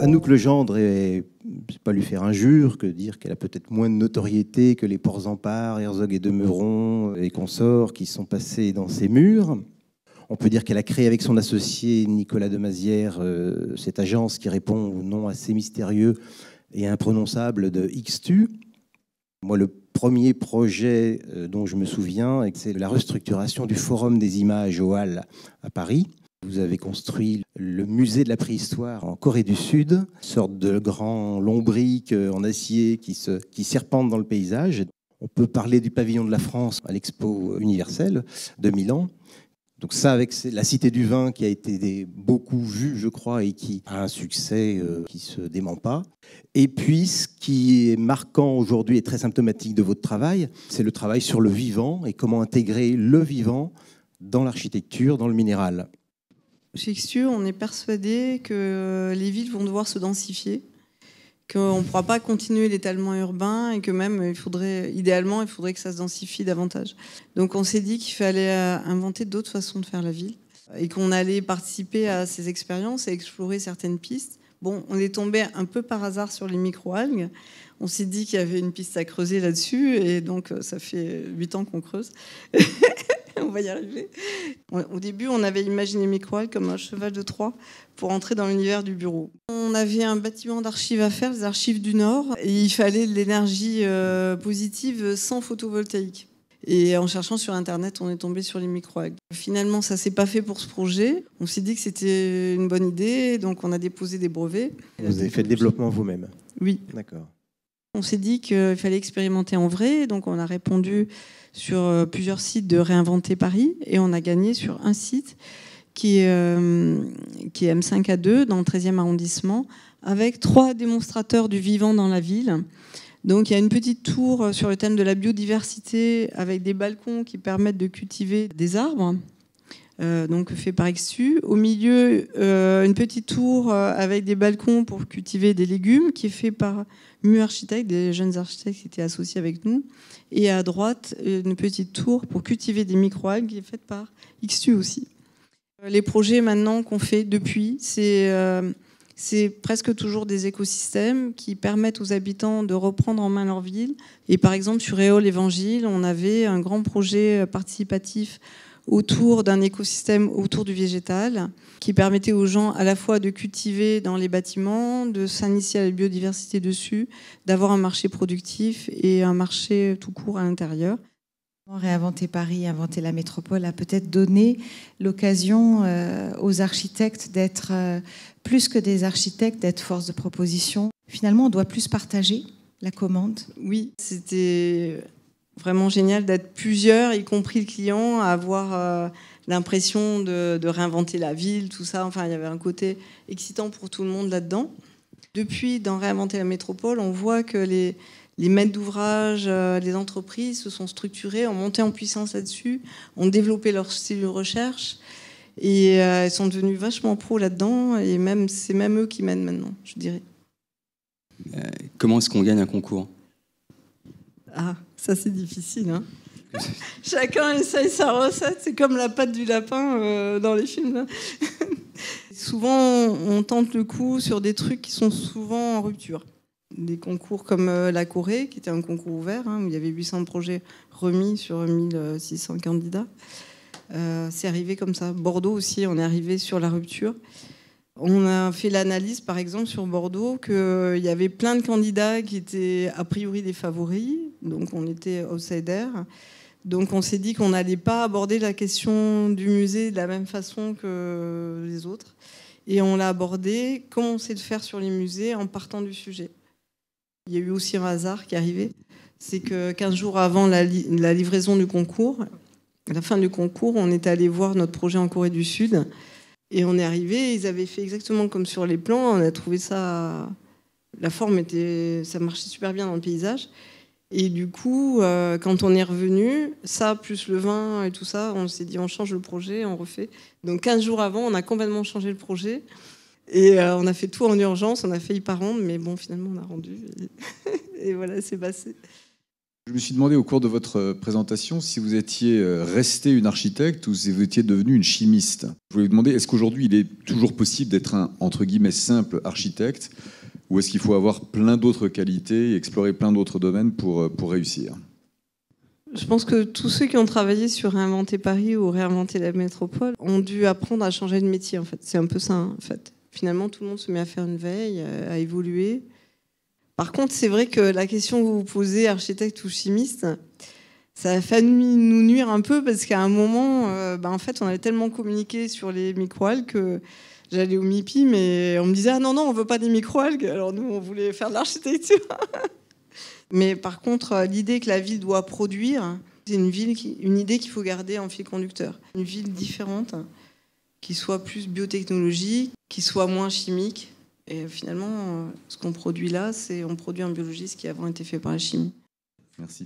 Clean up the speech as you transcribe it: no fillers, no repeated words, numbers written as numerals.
Anouk Legendre, c'est pas lui faire injure que dire qu'elle a peut-être moins de notoriété que les Porzampar, Herzog et de Meuron et consorts qui sont passés dans ses murs. On peut dire qu'elle a créé avec son associé Nicolas de Mazières cette agence qui répond au nom assez mystérieux et imprononçable de XTU. Moi, le premier projet dont je me souviens, c'est la restructuration du Forum des images au Halles à Paris. Vous avez construit le musée de la préhistoire en Corée du Sud, une sorte de grand lombric en acier qui serpente dans le paysage. On peut parler du pavillon de la France à l'Expo universelle de Milan. Donc ça, avec la Cité du Vin qui a été beaucoup vue, je crois, et qui a un succès qui ne se dément pas. Et puis, ce qui est marquant aujourd'hui et très symptomatique de votre travail, c'est le travail sur le vivant et comment intégrer le vivant dans l'architecture, dans le minéral. Chez XTU, on est persuadé que les villes vont devoir se densifier, qu'on ne pourra pas continuer l'étalement urbain et que même, idéalement, il faudrait que ça se densifie davantage. Donc on s'est dit qu'il fallait inventer d'autres façons de faire la ville et qu'on allait participer à ces expériences et explorer certaines pistes. Bon, on est tombé un peu par hasard sur les microalgues. On s'est dit qu'il y avait une piste à creuser là-dessus et donc ça fait 8 ans qu'on creuse. On va y arriver. Au début, on avait imaginé les microalgues comme un cheval de Troie pour entrer dans l'univers du bureau. On avait un bâtiment d'archives à faire, les archives du Nord, et il fallait de l'énergie positive sans photovoltaïque. Et en cherchant sur Internet, on est tombé sur les microalgues. Finalement, ça ne s'est pas fait pour ce projet. On s'est dit que c'était une bonne idée, donc on a déposé des brevets. Vous avez fait le développement vous-même? Oui. D'accord. On s'est dit qu'il fallait expérimenter en vrai, donc on a répondu sur plusieurs sites de Réinventer Paris et on a gagné sur un site qui est M5A2 dans le 13e arrondissement avec 3 démonstrateurs du vivant dans la ville. Donc il y a une petite tour sur le thème de la biodiversité avec des balcons qui permettent de cultiver des arbres. Donc fait par XTU. Au milieu, une petite tour avec des balcons pour cultiver des légumes qui est fait par MU Architectes, des jeunes architectes qui étaient associés avec nous. Et à droite, une petite tour pour cultiver des microalgues qui est faite par XTU aussi. Les projets maintenant qu'on fait depuis, c'est presque toujours des écosystèmes qui permettent aux habitants de reprendre en main leur ville. Et par exemple, sur Éole Évangile, on avait un grand projet participatif autour d'un écosystème autour du végétal qui permettait aux gens à la fois de cultiver dans les bâtiments, de s'initier à la biodiversité dessus, d'avoir un marché productif et un marché tout court à l'intérieur. Réinventer Paris, inventer la métropole a peut-être donné l'occasion aux architectes d'être plus que des architectes, d'être force de proposition. Finalement, on doit plus partager la commande. Oui, c'était vraiment génial d'être plusieurs, y compris le client, à avoir l'impression de réinventer la ville, tout ça. Enfin, il y avait un côté excitant pour tout le monde là-dedans. Depuis, dans Réinventer la métropole, on voit que les maîtres d'ouvrage, les entreprises se sont structurées, ont monté en puissance là-dessus, ont développé leur style de recherche et elles sont devenues vachement pros là-dedans et c'est même eux qui mènent maintenant, je dirais. Comment est-ce qu'on gagne un concours ? Ah, ça c'est difficile, hein. Chacun essaye sa recette, c'est comme la patte du lapin dans les films, là. Souvent, on tente le coup sur des trucs qui sont souvent en rupture. Des concours comme la Corée, qui était un concours ouvert, où il y avait 800 projets remis sur 1600 candidats. C'est arrivé comme ça. Bordeaux aussi, on est arrivé sur la rupture. On a fait l'analyse, par exemple, sur Bordeaux, qu'il y avait plein de candidats qui étaient a priori des favoris, donc on était outsiders. Donc on s'est dit qu'on n'allait pas aborder la question du musée de la même façon que les autres. Et on l'a abordé comme on sait le faire sur les musées en partant du sujet. Il y a eu aussi un hasard qui est arrivé. C'est que 15 jours avant la livraison du concours, à la fin du concours, on est allé voir notre projet en Corée du Sud. Et on est arrivé, ils avaient fait exactement comme sur les plans. On a trouvé ça... La forme ça marchait super bien dans le paysage. Et du coup, quand on est revenu, ça, plus le vin et tout ça, on s'est dit on change le projet, on refait. Donc 15 jours avant, on a complètement changé le projet. Et on a fait tout en urgence, on a failli pas rendre, mais bon, finalement, on a rendu. Et voilà, c'est passé. Je me suis demandé au cours de votre présentation si vous étiez resté une architecte ou si vous étiez devenu une chimiste. Je voulais vous demander, est-ce qu'aujourd'hui il est toujours possible d'être un, entre guillemets, simple architecte, ou est-ce qu'il faut avoir plein d'autres qualités et explorer plein d'autres domaines pour réussir ? Je pense que tous ceux qui ont travaillé sur Réinventer Paris ou Réinventer la métropole ont dû apprendre à changer de métier, en fait. C'est un peu ça, en fait. Finalement, tout le monde se met à faire une veille, à évoluer. Par contre, c'est vrai que la question que vous vous posez, architecte ou chimiste, ça a failli nous nuire un peu parce qu'à un moment, en fait, on avait tellement communiqué sur les microalgues que j'allais au MIPI, mais on me disait « Ah non, on veut pas des microalgues ». Alors nous, on voulait faire de l'architecture. Mais par contre, l'idée que la ville doit produire, c'est une idée qu'il faut garder en fil conducteur. Une ville différente, qui soit plus biotechnologique, qui soit moins chimique. Et finalement, ce qu'on produit là, c'est on produit en biologie ce qui avant été fait par la chimie. Merci.